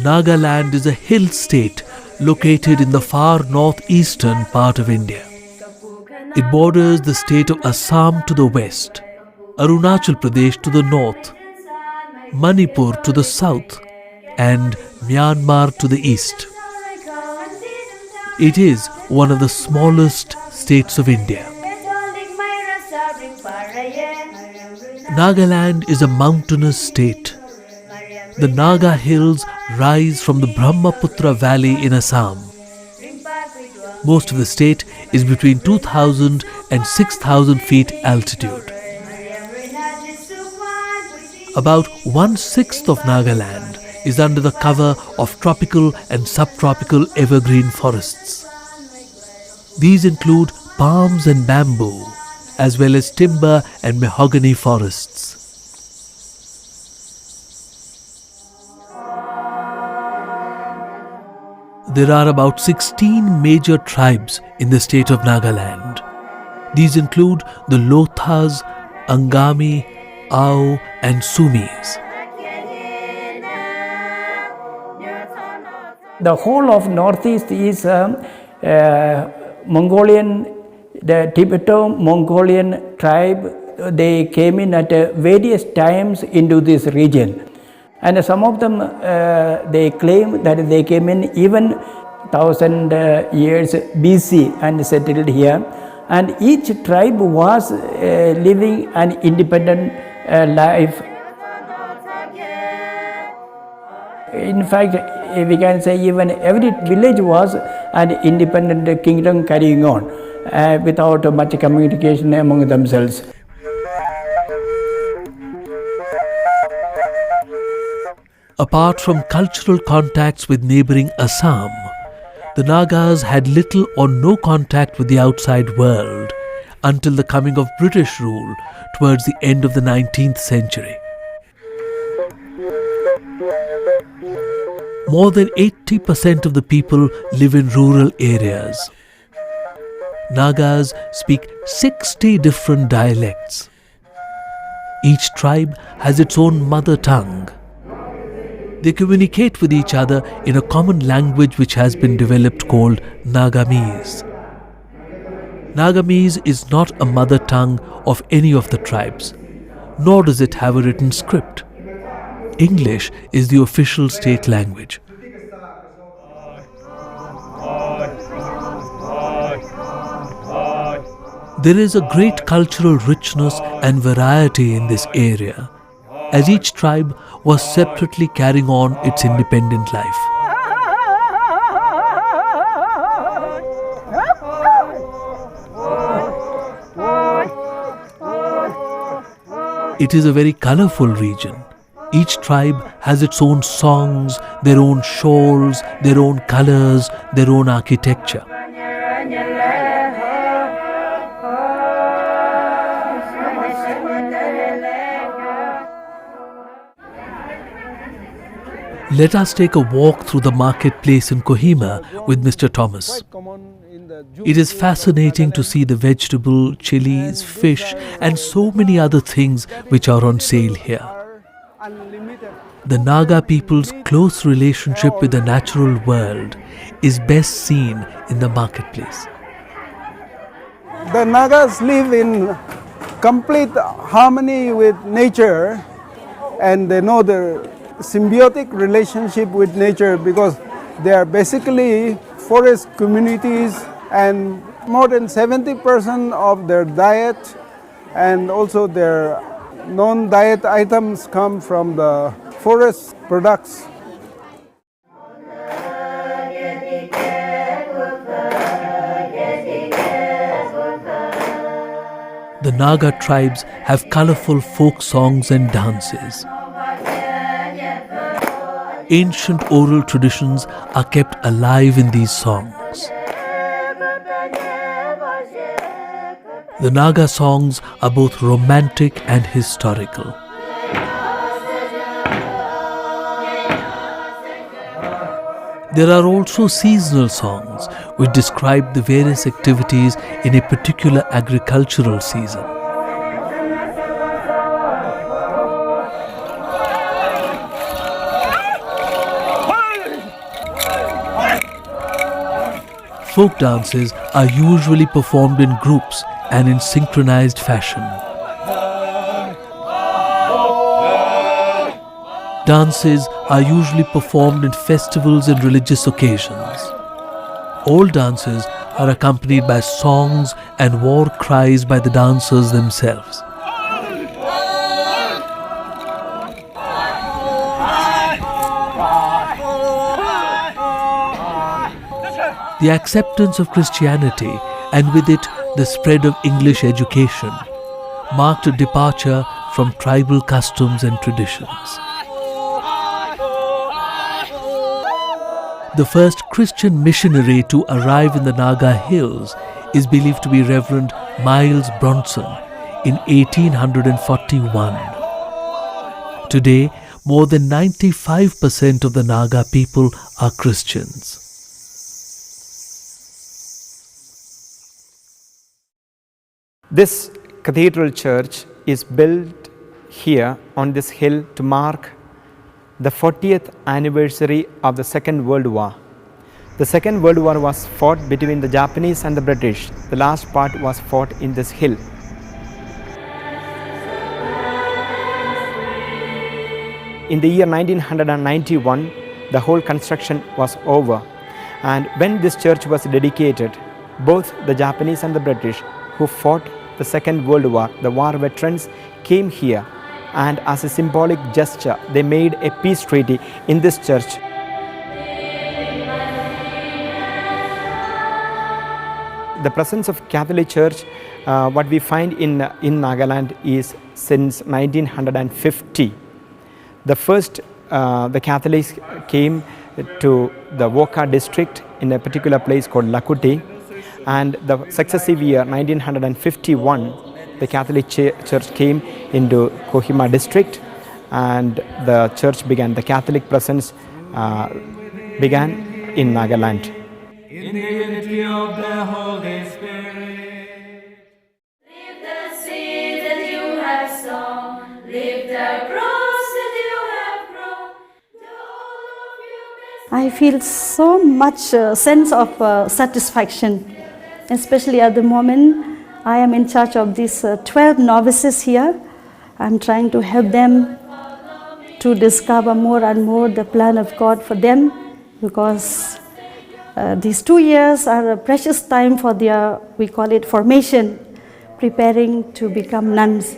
Nagaland is a hill state located in the far northeastern part of India. It borders the state of Assam to the west, Arunachal Pradesh to the north, Manipur to the south, and Myanmar to the east. It is one of the smallest states of India. Nagaland is a mountainous state. The Naga hills rise from the Brahmaputra valley in Assam. Most of the state is between 2,000 and 6,000 feet altitude. About 1/6 of Nagaland is under the cover of tropical and subtropical evergreen forests. These include palms and bamboo, as well as timber and mahogany forests. There are about 16 major tribes in the state of Nagaland. These include the Lothas, Angami, Ao and Sumis. The whole of Northeast is Mongolian, the Tibeto-Mongolian tribe. They came in at various times into this region. And some of them, they claim that they came in even 1,000 years BC and settled here. And each tribe was living an independent life. In fact, we can say even every village was an independent kingdom carrying on without much communication among themselves. Apart from cultural contacts with neighbouring Assam, the Nagas had little or no contact with the outside world until the coming of British rule towards the end of the 19th century. More than 80% of the people live in rural areas. Nagas speak 60 different dialects. Each tribe has its own mother tongue. They communicate with each other in a common language which has been developed called Nagamese. Nagamese is not a mother tongue of any of the tribes, nor does it have a written script. English is the official state language. There is a great cultural richness and variety in this area, as each tribe was separately carrying on its independent life. It is a very colourful region. Each tribe has its own songs, their own shawls, their own colours, their own architecture. Let us take a walk through the marketplace in Kohima with Mr. Thomas. It is fascinating to see the vegetable, chilies, fish and so many other things which are on sale here. The Naga people's close relationship with the natural world is best seen in the marketplace. The Nagas live in complete harmony with nature, and they know the symbiotic relationship with nature because they are basically forest communities, and more than 70% of their diet and also their non-diet items come from the forest products. The Naga tribes have colourful folk songs and dances. ancient oral traditions are kept alive in these songs. The Naga songs are both romantic and historical. There are also seasonal songs which describe the various activities in a particular agricultural season. Folk dances are usually performed in groups and in synchronized fashion. Dances are usually performed in festivals and religious occasions. All dances are accompanied by songs and war cries by the dancers themselves. The acceptance of Christianity and with it the spread of English education marked a departure from tribal customs and traditions. The first Christian missionary to arrive in the Naga hills is believed to be Reverend Miles Bronson in 1841. Today, more than 95% of the Naga people are Christians. This cathedral church is built here on this hill to mark the 40th anniversary of the Second World War. The Second World War was fought between the Japanese and the British. The last part was fought in this hill. In the year 1991, the whole construction was over, and when this church was dedicated, both the Japanese and the British who fought the Second World War, the war veterans, came here, and as a symbolic gesture they made a peace treaty in this church. The presence of Catholic Church, what we find in Nagaland is since 1950. The first the Catholics came to the Woka district in a particular place called Lakuti, and the successive year 1951 the Catholic Church came into Kohima district, and the church began, the Catholic presence began in Nagaland. In the unity of the Holy Spirit. Lift the seed that you have sown, lift the cross that you have grown. I feel so much sense of satisfaction, especially at the moment I am in charge of these 12 novices here. I'm trying to help them to discover more and more the plan of God for them, because these 2 years are a precious time for their, we call it formation, preparing to become nuns.